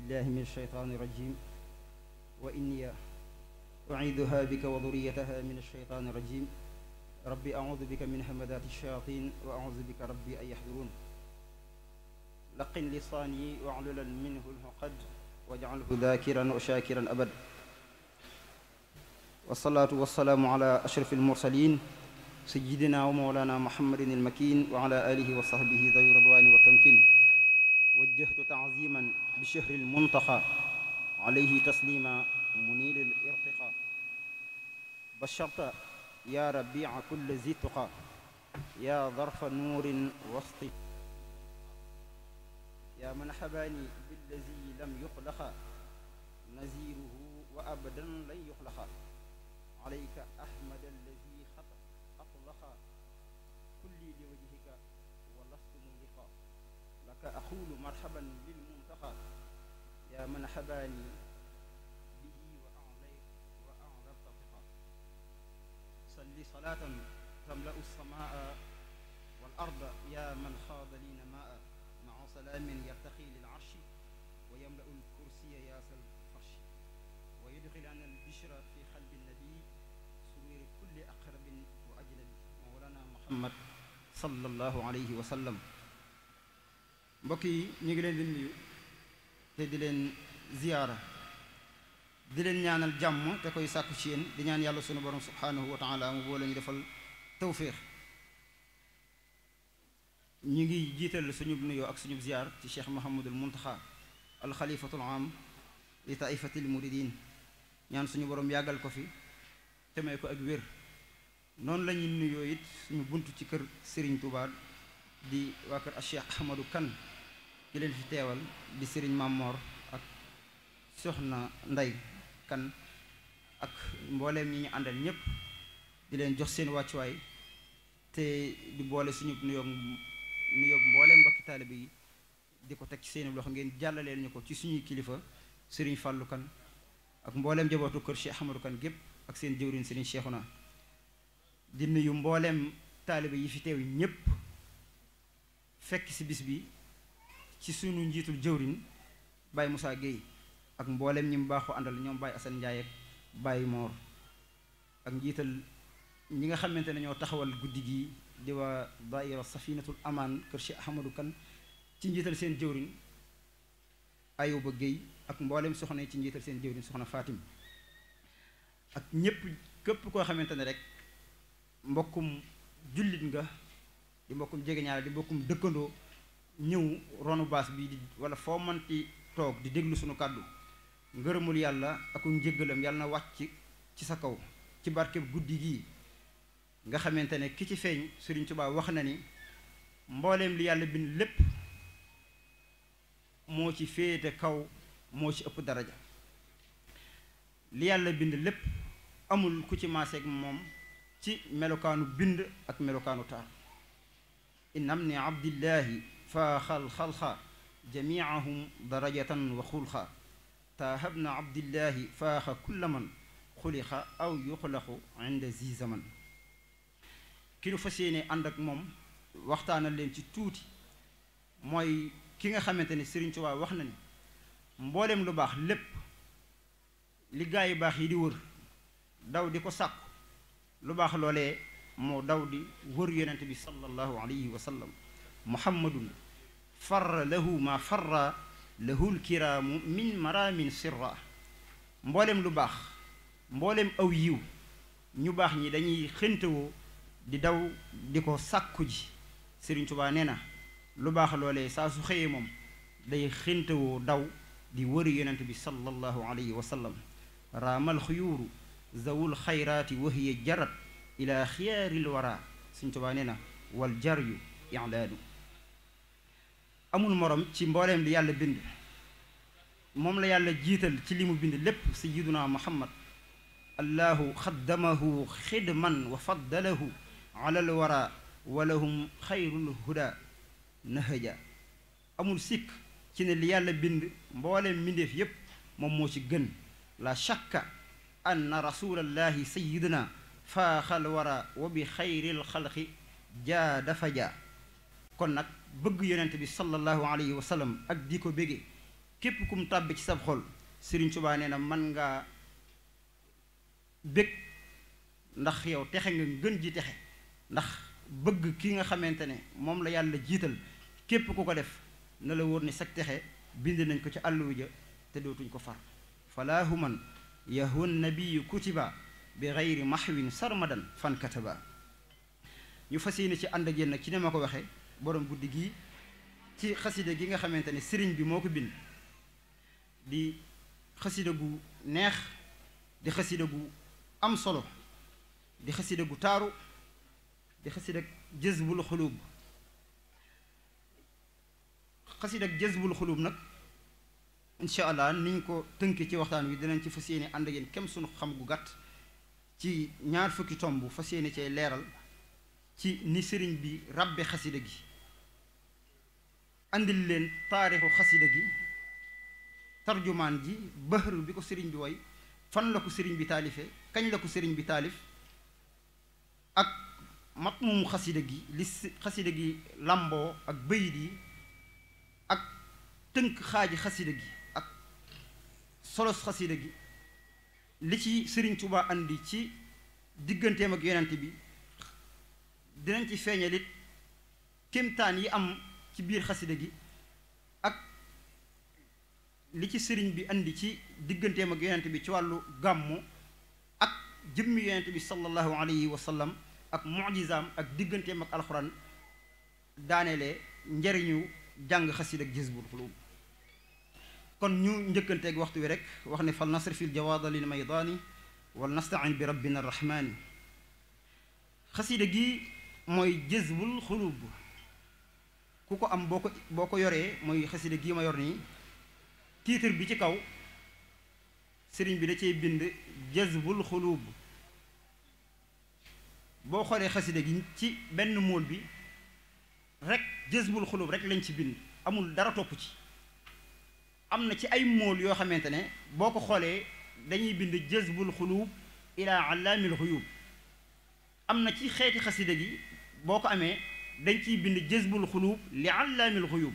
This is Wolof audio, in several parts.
بالله من الشيطان الرجيم وإني أعيذها بك وذريتها من الشيطان الرجيم ربي أعوذ بك من همدات الشياطين وأعوذ بك ربي أن يحضرون لقن لساني واعللا منه العقد واجعله ذاكرا وشاكرا أبد والصلاة والسلام على أشرف المرسلين سيدنا ومولانا محمد المكين وعلى آله وصحبه ذوي الرضوان والتمكين وجهت تعظيما بشهر المنتقى عليه تسليما منيل الارتقاء بشرت يا ربيع كل ذي تقى يا ظرف نور وسط يا من حباني بالذي لم يخلق نزيره وأبدا لن يخلق عليك أحمد الذي أطلق كلي لوجهك ولست مغلقا لك أقول مرحبا للمنتقى يا من حباني به وأعلى ارتقى صل صلاة تملأ السماء والأرض يا من خاض لي نماء مع سلام يرتقي للعرش ويملأ الكرسي ياس الفرش ويدخل أن البشر في قلب النبي سرور كل أقرب وأجنبي مولانا محمد صلى الله عليه وسلم mbokk yi ñu ngi leen di nuyu te di leen ziyaara di leen ñaanal jàmm te koy sàkku ci yéen di ñaan yàlla sunu borom subhaanahu wa taala mu boole ñu defal tawfiix ñu ngi jiital suñu nuyoo ak suñu ziyaar ci cheikh Mouhamadul Muntaxa alxalifatul am li taifatil muridin ñaan suñu borom yàggal ko fi te may ko ak wér noonu la ñuy nuyoo it suñu bunt ci kër Serigne Touba di waa kër Cheikh Ahmadou Kane ki leen fi teewal di Serigne Mamor ak soxna Ndey Kane ak mbooleem ñi ñu àndal ñépp di leen jox seen wàccuwaay te di boole suñu nuyoo mbooleem mbokki taalibe yi di ko teg ci seen loxo ngeen jàllaleel ñu ko ci suñuy kilifa Serigne Fallou Kane ak mbooleem jabootu kër Cheikh Ahmadou Kane gépp ak seen jëwriñ Serigne Cheikhouna di nuyu mbooleem taalibe yi fi teew ñépp fekk ci bis bi ci sunu njiitul jëwriñ Baye Moussa Gueye ak mbooleem ñi mu baaxoo àndal ñoom Baye Assane Ndiaye ak Baye Mor ak njiital ñi nga xamante ne ñoo taxawal guddi gi di waa daayira Safinatul Amaan kër Cheikh Ahmadou Kane ci njiital seen jëwriñ Ayuba Gueye ak mbooleem soxna yi ci njiital seen jëwriñ soxna Fatim ak ñépp képp koo xamante ne rek mbokkum jullit nga di mbokkum jegeñaale di mbokkum dëkkandoo ñëw ronu baas bi di wala foo manti toog di déglu sunu kàddu ngërëmul yàlla ak njëggalam yàlla na wàcc ci sa kaw ci barkeb guddi gii nga xamante ne ki ci feeñ Sëriñ Tuubaa wax na ni mbooleem li yàlla bind lépp moo ci féete kaw moo ci ëpp daraja li yàlla bind lépp amul ku ci maaseeg moom ci melokaanu bind ak melokaanu taar innam ni abdillahi faaxal xalxa jamiahum darajatan wa xulxa taahabna abdillahi faaxa kulla man xulixa aw yuxlaqu inda zi zaman ki nu fas yéene ànd ak moom waxtaanal leen ci tuuti mooy ki nga xamante ne Sëriñ Tuubaa wax na ni mbooleem lu baax lépp li gaa yu baax yi di wër daw di ko sàkku lu baax loolee moo daw di wër yonent bi sallallahu alayhi wa sallam muhammadun farra lahu ma farra lahul kiraamu min maraamin sirra mbooleem lu baax mbooleem aw yiw ñu baax ñi dañuy xëntewoo di daw di ko sàkku ji Sëriñ Tuubaa nee na lu baax loolee saa su xëyee moom day xëntewoo daw di wër yonent bi sallallahu alayhi wa sallam raamal xuyuuru zawul xayraati wa hiya jarat ila xiyaaril wara Sëriñ Tuubaa nee na wal jaryu i'laanu amul morom ci mbooleem li yàlla bind moom la yàlla jiital ci li mu bind lépp sayyiduna muhammad allahu xaddamahu xidman wa faddalahu ala al wara wa lahum xayrul huda nahaja amul sikk ci ne li yàlla bind mbooleem mbindeef yépp moom moo ci gën la shakka anna rasulallahi sayyiduna faaxal wara wa bi xayril xalqi jaa dafa jaa kon nag bëgg yonent bi sallallahu alayhi wa sallam ak di ko bége képp kum tàbbi ci sab xol Sëriñ Tuubaa nee na man ngaa bég ndax yow texe nga gën ji texe ndax bëgg ki nga xamante ne moom la yàlla jiital képp ku ko def na la wóor ne sag texe bind nañ ko ci àlluwa ja te dootuñ ko far falaahu man yahun nabiyu kutiba bi gayri mahwin sarmadan fan kataba ñu fas yéene ci ànd ak yéen nag ci ne ma ko waxee borom guddi gii ci xasida gi nga xamante ne sëriñ bi moo ko bind di xasida gu neex di xasida gu am solo di xasida gu taaru di xasida jazbul xulub xasida jazbul xulub nag incha allah niñ ko tënk ci waxtaan wi dinañ ci fas yéene ànd ak yéen kem sunu xam gu gàtt ci ñaar fukki tomb fas yéene cee leeral ci ni sëriñ bi rabbe xasida gi andil leen taarixu xasida gi tarjumaan ji bëhër bi ko sëriñ bi woy fan la ko sëriñ bi taalife kañ la ko sëriñ bi taalif ak matmum xasida gi li xasida gi làmboo ak bayit yi ak tënk xaaji xasida gi ak solos xasida gi li ci sëriñ Tuubaa andi ci digganteem ak yonent bi dinañ ci feeñalit kéemtaan yi am ci biir xasida gi ak li ci sëriñ bi andi ci digganteem ak yonent bi ci wàllu gàmmu ak jëmmi yonent bi sallallahu alayhi wa sallam ak mujizaam ak digganteem ak alxuraan daaneele njariñu jàng xasida ak jazbul xulub kon ñu njëkkanteeg waxtu wi rek wax ne fal nasr fil jawaada lil maydaani wal nastain bi rabbina arrahmaani xasida gi mooy jazbul xulub ku ko am boo ko yoree mooy xasida gii ma yor nii titre bi ci kaw sëriñ bi da cee bind jazbul xulub boo xoolee xasida gi ci benn móol bi rek jazbul xulub rek lañ ci bind amul dara topp ci am na ci ay móol yoo xamante ne boo ko xoolee dañuy bind jazbul xulub ila allaamil xuyub am na ci xeeti xasida gi boo ko amee dañ ciy bind jazbul xulub li allaamil xuyub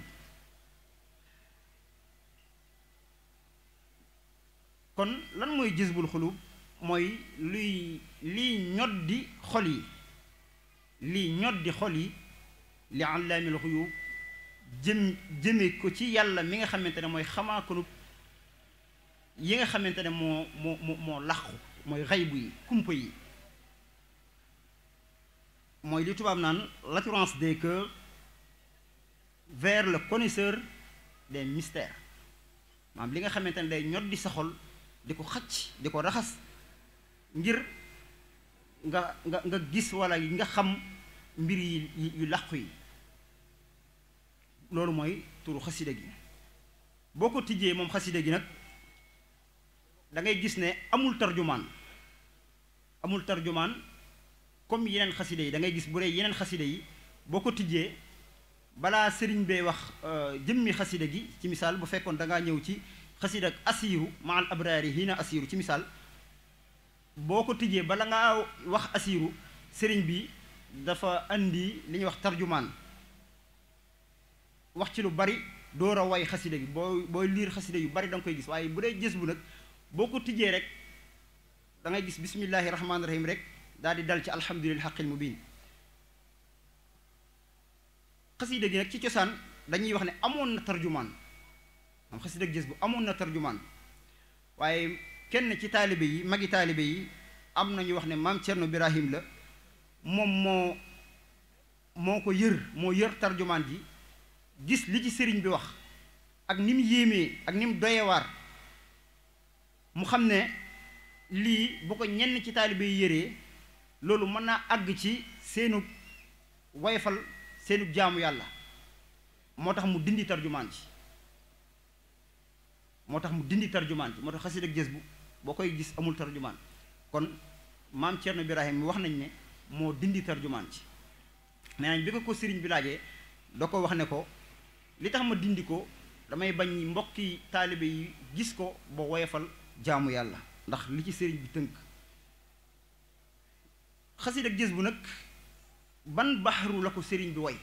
kon lan mooy jazbul xulub mooy liy ñoddi xol yi liy ñoddi xol yi li allaamil xuyub jëme ko ci yàlla mi nga xamante ne mooy xamaa konub yi nga xamante ne moo làqu mooy xaybu yi kumpa yi mooy li tubaab naan l'attirance des cœurs vers le connaisseur des mystères maanaam li nga xamante ne day ñoddi sa xol di ko xacc di ko raxas ngir nga gis wala nga xam mbir yi yu làqu yi loolu mooy turu xasida gi boo ko tijjee moom xasida gi nag da ngay gis ne amul tarjumaan comme yeneen xasida yi da ngay gis bu dee yeneen xasida yi boo ko tijjee balaa sëriñ bee wax jëmmi xasida gi ci misaal bu fekkoon da ngaa ñëw ci xasida ak asiiru maal abraari hina asiiru ci misaal boo ko tijjee bala ngaa wax asiiru sëriñ bi dafa andi li ñuy wax tarjumaan wax ci lu bari door a way xasida gi booy liir xasida yu bari da nga koy gis waaye bu dee gis bu nag boo ko tijjee rek da ngay gis bismillahi rahmaani rahim rek daal di dal ci alhamdulillahi haqqil mubin xasida gi nag ci cosaan dañuy wax ne amoon na tarjumaan am xasida ak gis bu amoon na tarjumaan waaye kenn ci taalibe yi magi taalibe yi am na ñu wax ne maam Cerno Birahim la moom moo ko moo yër tarjumaan ji gis li ci sëriñ bi wax ak ni mu yéemee ak ni mu doyewaar mu xam ne lii bu ko ñenn ci taalibe yi yëree loolu mën naa àgg ci seenu woyfal seenu jaamu yàlla moo tax mu dindi tarjumaan ji moo tax xasida ak jës bu boo koy gis amul tarjumaan kon maam Cerno Birahim mi wax nañ ne moo dindi tarjumaan ji nee nañ bi ko sëriñ bi laajee da ko wax ne ko li tax ma dindi ko damay bañ mbokki taalibe yi gis ko ba woyefal jaamu yàlla ndax li ci sëriñ bi tënk xasida ak jës bu nag ban baxru la ko sëriñ bi woy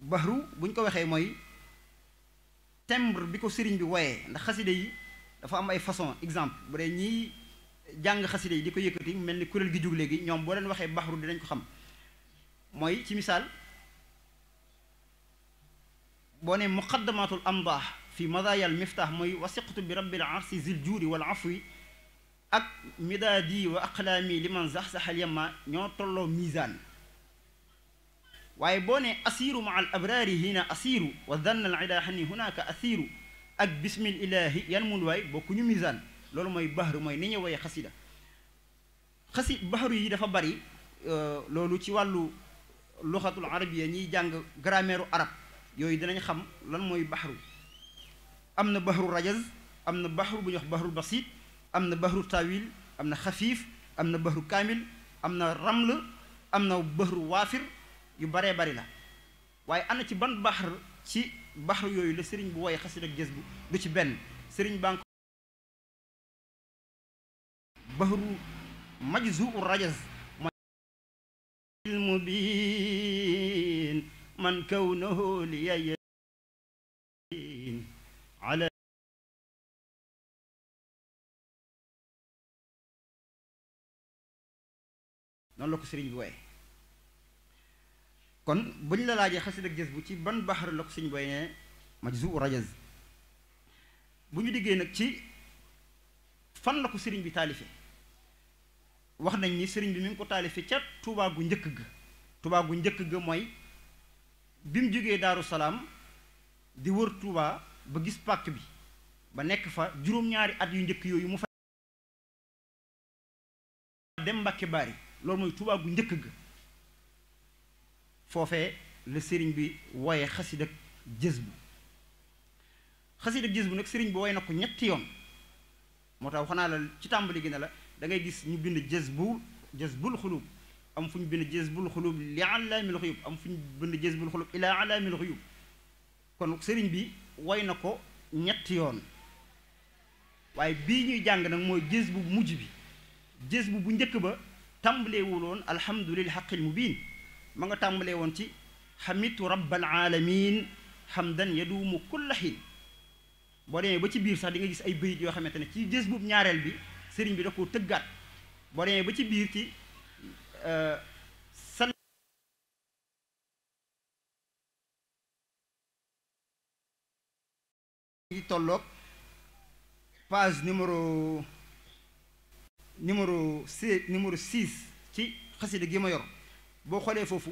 baxru buñ ko waxee mooy timbre bi ko sëriñ bi woyee ndax xasida yi dafa am ay façon exemple bu dee ñiy jàng xasida yi di ko yëkkati mel ni kuréel gi jóg léegi ñoom boo leen waxee baxru dinañ ko xam mooy ci misaal boo ne muqaddamatul amdah fi madayal miftah mooy wasiqtu bi rabbil arsi zil juudi wal afwi ak midaadi wa aqlaami liman zaxzaxal yamma ñoo tolloo misaan waaye boo ne asiiru ma al abraari hina asiiru wa danna al ida xani hunaka asiiru ak bismil ilahi yan mun waay bokkuñu misaan loolu mooy baxru mooy ni ñu woye xasida baxru yi dafa bari loolu ci wàllu luxatul arabiya ñiy jàng grammaire arab yooyu dinañ xam lan mooy baxru am na baxru rajaz am na baxru bu ñuy wax baxrul basit am na baxru tawil am na xafiif am na baxru kaamil am na raml am na baxru waafir yu baree bari la waaye ana ci ban baxr ci baxru yooyu la sëriñ bu woye xasida ak jës bu du ci benn sëriñ baa ngi baxru majzu rajaz mooy mubin man kawnahu liya ala noonu la ko sëriñ bi wooye kon buñ la laajee xasida ak jës bu ci ban baxar la ko sëriñ bi wooye ne majzu rajaz bu ñu diggee nag ci fan la ko sëriñ bi taalife wax nañ ni sëriñ bi mi ngi ko taalife ca Tuubaa gu njëkk ga Tuubaa gu njëkk ga mooy bi mu jógee Daaru Salaam di wër Tuubaa ba gis pàkk bi ba nekk fa juróom-ñaari at yu njëkk yooyu mu fa dem Mbàkke Baari loolu mooy Tuubaa gu njëkk ga foofee la sëriñ bi wooye xasida ak jës bu xasida ak jës bu nag sëriñ bi wooye na ko ñetti yoon moo tax wax naa la ci tàmbali gi ne la da ngay gis ñu bind jazbul xulub am fu ñu bind jazbul xulub li alaamil xuyub am fu ñu bind jazbul xulub ila alaamil xuyub kon sëriñ bi woy na ko ñetti yoon waaye bii ñuy jàng nag mooy jës bu mujj bi jës bu njëkk ba tàmbalee wuloon alhamdulil xaqil mubin ma nga tàmbalee woon ci xamitu rabbal alamin hamdan yaduumu kulla xiin boo demee ba ci biir sax di nga gis ay bayit yoo xamante ne ci jës bu ñaareel bi sëriñ bi da koo tëggaat boo demee ba ci biir ci sal yi tolloog page numéro 6 ci xasida gi ma yor boo xoolee foofu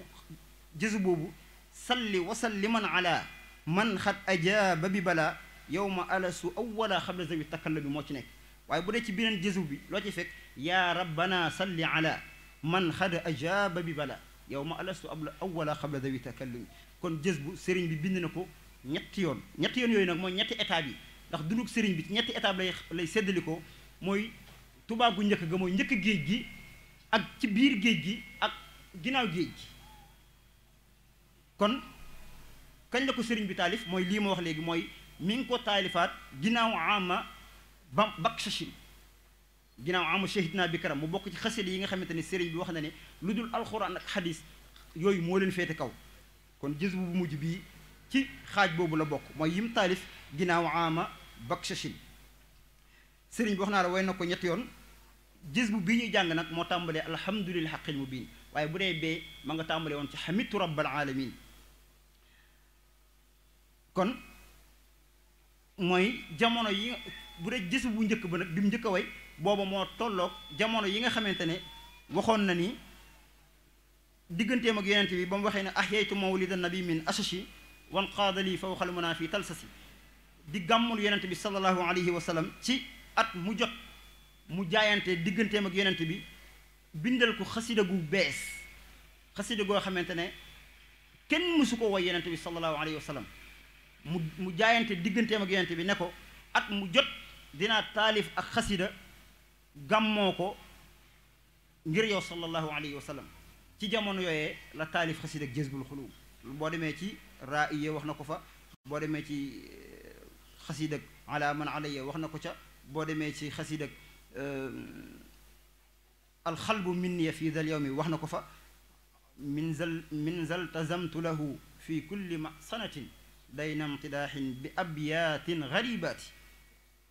jësu boobu salli wasalliman ala man xat ajaaba bi bala yowma alasu awwala xabla zawi takalla bi moo ci nekk waaye bu dee ci beneen jësu bi loo ci fekk yaa rabbana salli ala man xad ajaaba bi bala yowma alasu awwala xabla zawi takallumi kon jës bu sëriñ bi bind na ko ñetti yoon yooyu nag mooy ñetti étape yi ndax dunduk sëriñ bi ci ñetti étape lay séddali ko mooy Tuubaa gu njëkk ga mooy njëkk géej gi ak ci biir géej gi ak ginnaaw géej gi kon kañ la ko sëriñ bi taalif mooy lii ma wax léegi mooy mi ngi ko taalifaat ginnaaw ama bak sachin ginnaaw ama shahidna bi karam mu bokk ci xasida yi nga xamante ne sëriñ bi wax na ne lu dul alxuraan ak xadis yooyu moo leen féete kaw kon jës bu mujj bii ci xaaj boobu la bokk mooy yim taalif ginnaaw ama bak sachin sëriñ bi wax naa la way na ko ñetti yoon jës bu bii ñuy jàng nag moo tàmbalee alhamdulillah xaqil mubin waaye bu dee bee ma nga tàmbalee woon ci xamitu rabbal alamin kon mooy jamono yi bu dee jës bu njëkk ba nag bi mu njëkk a way booba moo tolloog jamono yi nga xamante ne waxoon na ni digganteem ak yonente bi ba mu waxee ne ahyaytu mawlida nabi min asashi wan qaadali fawxal muna fi talsasi di gàmmul yonente bi sallallahu alayhi wa sallam ci at mu jot mu jaayante digganteem ak yonent bi bindal ko xasida gu bees xasida goo xamante ne kenn mësu ko woy yonent bi sallallahu alayhi wa sallam mu jaayante digganteem ak yonent bi ne ko at mu jot dinaa taalif ak xasida gàmmoo ko ngir yow sallallahu alayhi wa sallam ci jamono yooyee la taalif xasida ak jazbul xulub boo demee ci raiye wax na ko fa boo demee ci xasida ak ala man alayya wax na ko ca boo demee ci xasida ak alxalbu minniya fi dal yawmi wax na ko fa min zal tazamtu lahu fi kulli sanatin dayna imtidaaxin bi abyaatin garibaati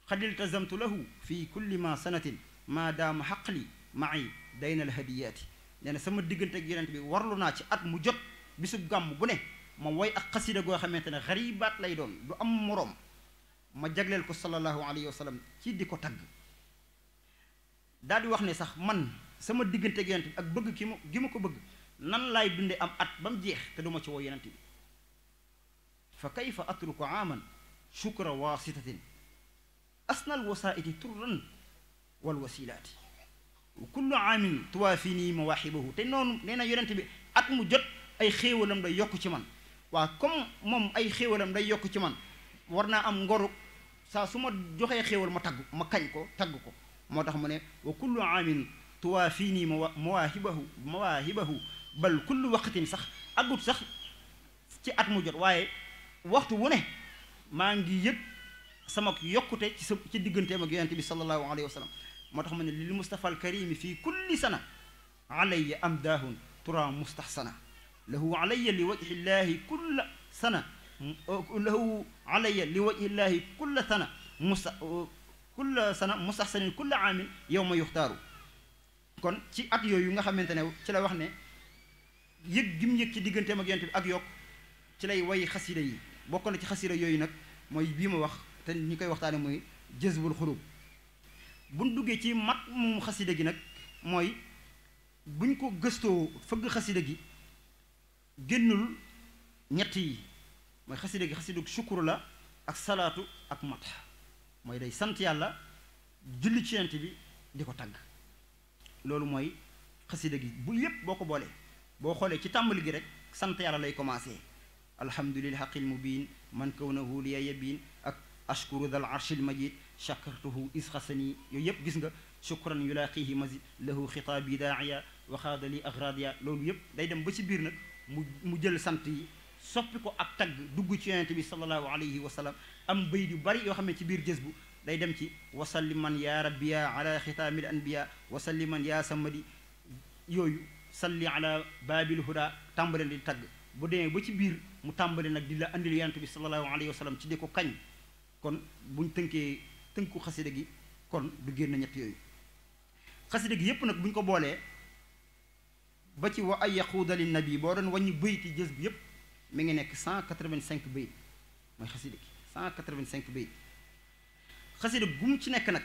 xad iltazamtu lahu fi kulli ma sanatin maa daama xaqli maay dayna alhadiyaati nee na sama diggante ak yonent bi warlu naa ci at mu jot bisub gàmm bu ne ma woy ak xasida goo xamante ne xaribaat lay doon du am moroom ma jagleel ko sallallahu alayhi wa sallam ci di ko tagg daal di wax ne sax man sama diggante ak yonent bi ak bëgg gi ma ko bëgg nan laay dunde am at ba mu jeex te duma ci woo yonent bi fa kayfa atruku aaman shukra waasitatin asnal wasaa'iti turran wal wasilaati kullu aamin tuwaafini mawaahibahu te noonu nee na yonent bi at mu jot ay xéewalam day yokk ci man waa comme moom ay xéewalam day yokk ci man war naa am ngoru saa su ma joxee xéewal ma tagg ma kañ ko tagg ko moo tax mu ne wa kullu aamin tuwaafini mawaahibahu bal kullu waqtin sax agut sax ci at mu jot waaye waxtu wu ne maa ngi yëg sama yokkute ci digganteem ak yonente bi sallallahu alayhi wa sallam moo tax mu ne lil mustafa al karimi fii kulli sana alayya amdaahun tura mustahsana lahu alayya li wajhi llahi kulla sana lahu alayya li wajhi llahi kulla sana mustahsanin kulla aamin yawma yuxtaaru kon ci at yooyu nga xamante ne ci la wax ne yëg gim yëg ci digganteem ak yonent bi ak yokk ci lay way xasida yi bokk na ci xasida yooyu nag mooy bii ma wax te ñi koy waxtaane mooy jazbul xurub buñ duggee ci mat moom xasida gi nag mooy buñ ko gëstoo fëgg xasida gi génnul ñett yi mooy xasida gi xasida shukru la ak salaatu ak mat mooy day sant yàlla julli ci yonent bi di ko tagg loolu mooy xasida gi bu yépp boo ko boolee boo xoolee ci tàmbali gi rek sant yàlla lay commencé alhamdulillah xaqil mubin man kawnahu liya yabin ak ashkuru dal arshil majid shakartuhu isxasani yooyu yëpp gis nga shukran yulaaqihi mazid lahu xitaabi daaiya waxaada li agradiya loolu yëpp day dem ba ci biir nag mu jël sant yi soppi ko ak tagg dugg ci yonente bi sallallahu alayhi wa sallam am bayit yu bari yoo xam ne ci biir jës bu day dem ci wasalliman ya rabbiya ala xitaamil anbiya wasalliman ya samadi yooyu salli ala baabil huda tàmbale di tagg bu demee ba ci biir mu tàmbale nag di la andil yonente bi sallallahu alayhi wa sallam ci di ko kañ kon buñ tënku xasida gi kon du génn ñett yooyu xasida gi yépp nag buñ ko boolee ba ci wa ay yaquuda lin nabi boo doon wàññi bayiti jës bi yépp mi ngi nekk 185 bayit mooy xasida gi 185 bayit xasida gum ci nekk nag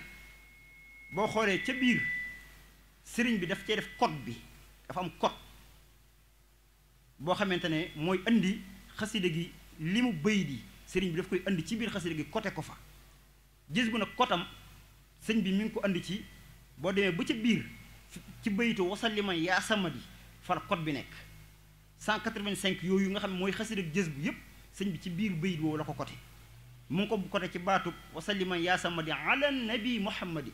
boo xoolee ca biir sëriñ bi daf cee def code bi dafa am code boo xamante ne mooy andi xasida gi li mu bayit yi sëriñ bi daf koy andi ci biir xasida gi côté ko fa gis bu nag kotam sëñ bi mi ngi ko andi ci boo demee ba ca biir ci bayitu wasaliman yaa samadi far code bi nekk 185 yooyu nga xam ne mooy xasida jës bu yépp sëñ bi ci biir bayit woowu la ko côté mu ngi ko côté ci baatub wasaliman yaa samadi ala nabi muhammadi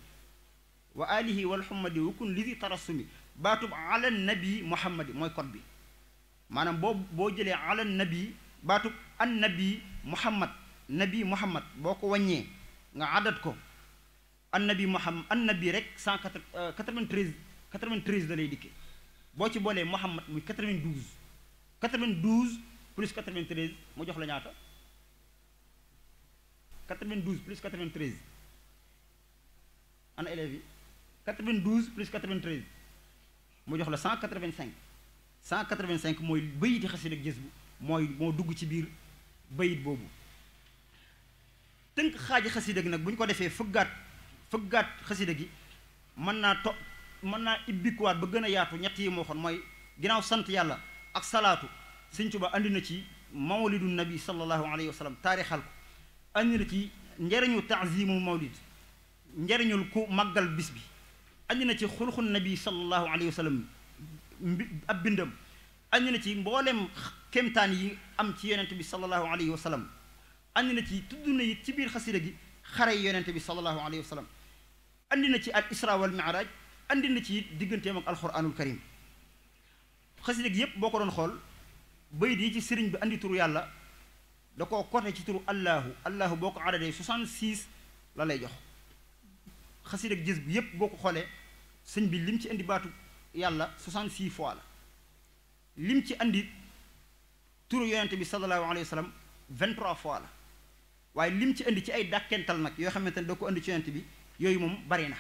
wa alihi wal hummadi wa kun lidi tarassumi baatub ala nabi muhammadi mooy code bi maanaam boo jëlee ala nabi baatub an nabi muhammad boo ko wàññee nga adat ko an nabi rek 93 da lay dikkee boo ci boolee muhammad muy 92 plus 93 mu jox la ñaata 92 plus 93 ana élèves yi 92 plus 93 mu jox la 185 mooy bayiti xasida ak jës bu moo dugg ci biir bayit boobu tënk xaaji xasida gi nag bu ñu ko defee fëggaat xasida gi mën naa ibbikuwaat ba gën a yaatu ñett yi moo xoon mooy ginnaaw sant yàlla ak salaatu Sëñ Tuubaa andi na ci mawlidu nabi sallallahu alayhi wa sallam taarixal ko andi na ci njariñu taazimu mawlid njariñul ku màggal bis bi andi na ci xulxu nabi sallallahu alayhi wa sallam ab bindam andi na ci mboolem kéemtaan yi am ci yonente bi sallallahu alayhi wa sallam andi na ci tudd na it ci biir xasida gi xare yonente bi sallallahu alayhi wa sallam andi na ci al isra wal mi'raj andi na ci it digganteem ak alquranul karim xasida gi yépp boo ko doon xool bayit yi ci sëriñ bi andi turu yàlla da koo côté ci turu allahu boo ko adadee 66 la lay jox xasida ak jës bi yépp boo ko xoolee sëñ bi lim ci andi baatu yàlla 66 fois la lim ci andi turu yonente bi sallallahu alayhi wa sallam 23 fois la waaye lim ci indi ci ay dàkkental nag yoo xamante ne da ko indi ci yonent bi yooyu moom bari na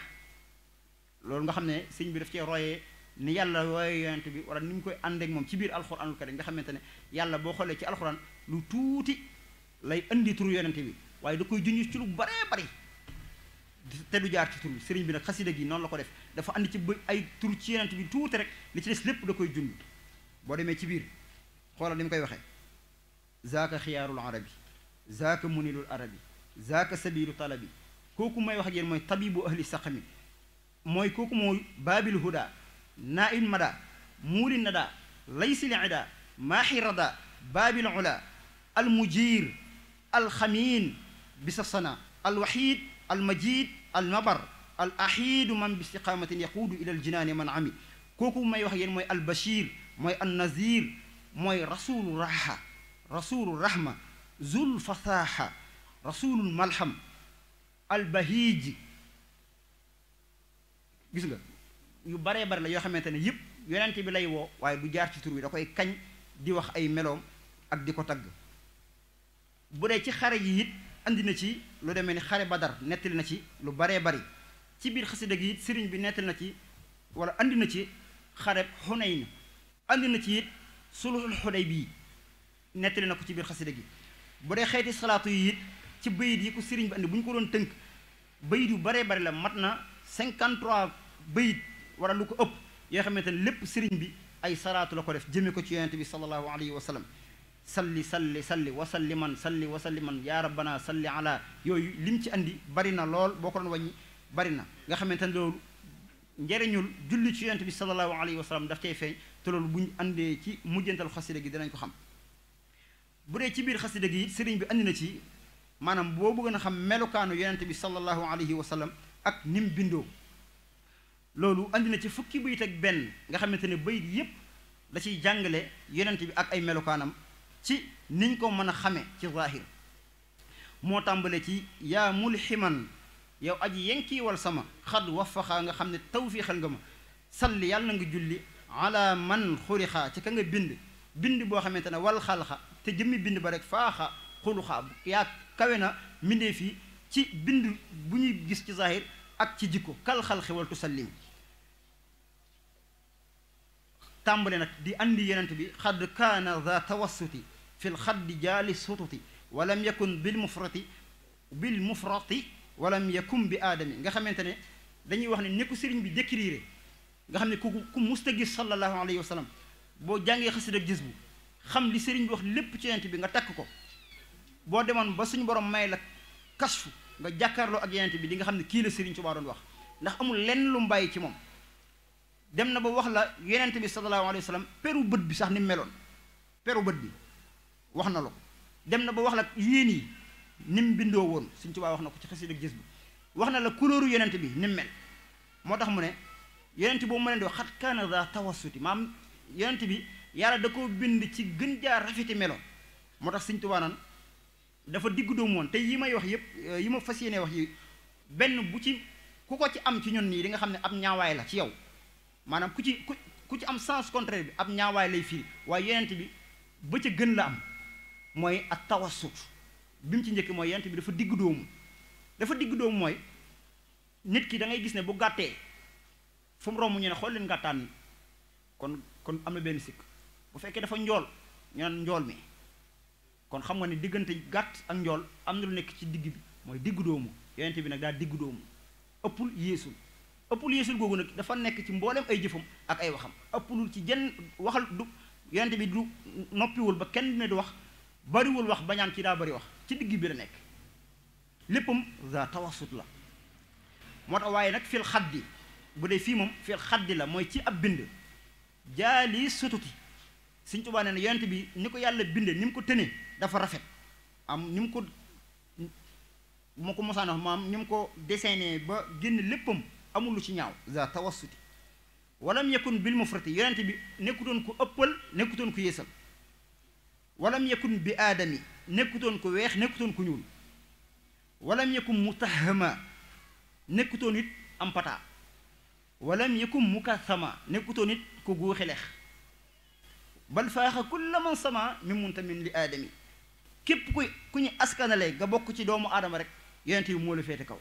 loolu nga xam ne sëñ bi daf cee royee ni yàlla royee yonent bi wala ni mu koy ànd ak moom ci biir alxuraanul karim nga xamante ne yàlla boo xoolee ci alxuraan lu tuuti lay indi turu yonent bi waaye da koy junj ci lu baree bari te du jaar ci tur bi sëriñ bi nag xasida gi noonu la ko def dafa andi ci ay tur ci yonent bi tuuti rek li ci des lépp da koy junj boo demee ci biir xoolal ni mu koy waxee zaaka xiyaarul arabi zaaka munilul arabi zaaka sabilu talabi kooku may wax ak yéen mooy tabibu ahli saqami mooy kooku mooy baabil huda naa il mada muuli nada laysil ida maaxi rada baabil ula al mujir al xamiin bisa sana al waxid al majid al mabar al axiidu man bi istiqaamatin yaquudu ila al jinaani man ami kooku may wax ak yéen mooy al bashir mooy an nazir mooy rasulu raha rasulu rahma zul fasaaxa rasulul malham al bahij gis nga yu baree bari la yoo xamante ne yëpp yonent bi lay woo waaye du jaar ci tur wi da koy kañ di wax ay meloom ak di ko tagg bu dee ci xare yi it andi na ci lu demee ni xare badar nettali na ci lu baree bari ci biir xasida gi it sëriñ bi nettali na ci wala andi na ci xare xunayn andi na ci it sulhul xudaybiya nettali na ko ci biir xasida gi bu dee xeeti salaatu yi it ci bayit yi ko sëriñ bi andi bu ñu ko doon tënk bayit yu baree bari la mat na 53 bayit wala lu ko ëpp yoo xamante ne lépp sëriñ bi ay salaatu la ko def jëme ko ci yonente bi sallallahu alayhi wa sallam salli salli salli wasalliman salli wasalliman yaa rabbana salli ala yooyu lim ci andi bari na lool boo ko doon wàññi bari na nga xamante ne loolu njëriñul julli ci yonente bi sallallahu alayhi wa sallam daf cay feeñ te loolu bu ñu andee ci mujjantal xasida gi dinañ ko xam bu dee ci biir xasida gi sëriñ bi andi na ci maanaam boo bëgg a xam melukaanu yonente bi sallallahu alayhi wa sallam ak nim bindoo loolu andi na ci fukki bayit ak benn nga xamante ne bayit yépp da ciy jàngale yonent bi ak ay melukaanam ci niñ ko mën a xame ci zahir moo tàmbale ci yaa mulximan yow aji yenkiiwal sama xad wafaxaa nga xam ne tawfiixal nga ma salli yàlla nga julli ala man xurixaa ci ka nga bind boo xamante ne wal xalxa te jëmmi bind ba rek faaxa xuluxaa yaa kawe na mbindee fii ci bind bu ñuy gis ci zahir ak ci jikko kal xalxi wal tusallim tàmbale nag di andi yonent bi xadd kaana za tawassuti fi lxaddi jaali sututi walam yakun bil mufrati walam yakun bi aadami nga xamante ne dañuy wax ne ni ko sëriñ bi décrire nga xam ne ku musta gis sallallahu alayhi wa sallam boo jàngee xasida ak gis bu xam li sëriñ bi wax lépp ci yonent bi nga takk ko boo demoon ba suñu borom may la kasfu nga jàkkaarloo ak yonent bi di nga xam ne kii la sëriñ Tuubaa doon wax ndax amul lenn lu mu bàyyi ci moom dem na ba wax la yonent bi sallallahu alayhi wa sallam peru bët bi sax ni mu meloon peru bët bi wax na la ko dem na ba wax la yéen yi ni mu bindoo woon Sëriñ Tuubaa wax na ko ci xasida ak gis bi wax na la couleur yonent bi ni mu mel moo tax mu ne yonent boobu ma leen di wax xat kaana za tawassuti maam yonent bi yàlla da koo bind ci gën jaar rafeti melo moo tax Sëriñ Tuubaa naan dafa diggu doomu woon te yi may wax yëpp yi ma fas yéene wax yi benn bu ci ku ko ci am ci ñun nii di nga xam ne ab ñaawaay la ci yow maanaam ku ci am sens contraire bi ab ñaawaay lay firi waaye yonent bi ba ca gën la am mooy ak tawassut bi mu ci njëkk mooy yonent bi dafa diggu doomu mooy nit ki da ngay gis ne bu gàttee fu mu romb ñu ne xool leen gàttaan kon am na benn sikk bu fekkee dafa njool ñu naan njool mi kon xam nga ne diggante gàtt ak njool am na lu nekk ci digg bi mooy diggu doomu yonent bi nag daal diggu doomu ëppul yéesul googu nag dafa nekk ci mboolem ay jëfam ak ay waxam ëppulul ci jenn waxal du yonent bi du noppiwul ba kenn ne du wax bariwul wax bañaan ci daa bari wax ci digg bi la nekk léppam za tawassut la moo tax waaye nag fil xaddi bu dee fii moom fil xaddi la mooy ci ab bind jaali sututi Sëriñ Tuubaa nee na yonent bi ni ko yàlla binde ni mu ko tëne dafa rafet am ni mu ko moo ko mosaan wax maam ni mu ko dessiné ba génn léppam amul lu ci ñaaw za tawassuti walam yakun bil mufrati yonent bi nekkutoon ko ëppal nekkutoon ko yéesal walam yakun bi aadami nekkutoon ko weex nekkutoon ko ñuul walam yakun mutahama nekkutoon it am pata walam yakun mukathama nekkutoon it ko guuxileex bal faaxa kulla man sama mi muntamin li aadami képp ku ñu askanale nga bokk ci doomu aadama rek yonent bi moo la féete kaw